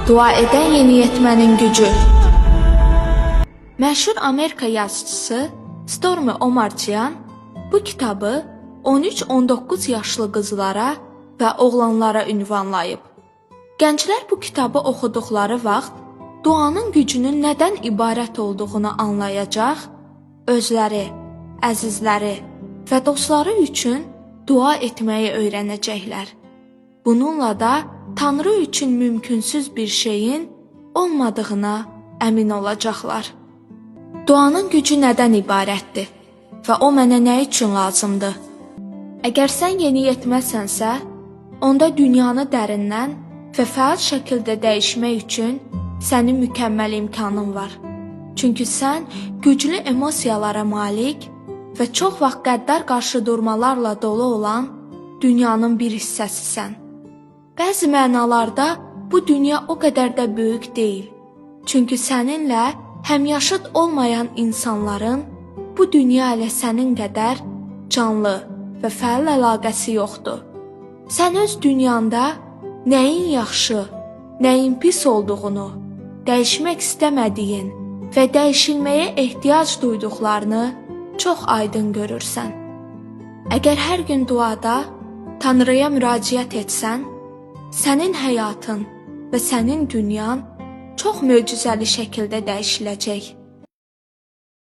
Dua edən yeniyetmənin gücü. Məşhur Amerika yazıçısı Stormy Omartian bu kitabı 13-19 yaşlı qızlara və oğlanlara ünvanlayıb. Gənclər bu kitabı oxuduqları vaxt duanın gücünün nədən ibarət olduğunu anlayacaq, özləri, əzizləri və dostları üçün dua etməyi öyrənəcəklər. Bununla da Tanrı üçün mümkünsüz bir şeyin olmadığına əmin olacaqlar. Duanın gücü nədən ibarətdir və o mənə nə üçün lazımdır? Əgər sən yeniyetməsənsə, onda dünyanı dərindən və fəal şəkildə dəyişmək üçün sənin mükəmməl imkanın var. Çünki sən güclü emosiyalara malik və çox vaxt qəddar qarşıdurmalarla dolu olan dünyanın bir hissəsisən. Bəzi mənalarda bu dünya o qədər də böyük deyil. Çünki səninlə həmyaşıd olmayan insanların bu dünya ilə sənin qədər canlı və fəal əlaqəsi yoxdur. Sən öz dünyanda nəyin yaxşı, nəyin pis olduğunu, dəyişmək istəmədiyin və dəyişilməyə ehtiyac duyduqlarını çox aydın görürsən. Əgər hər gün duada Tanrıya müraciət etsən, sənin həyatın və sənin dünyan çox möcüzəli şəkildə dəyişiləcək.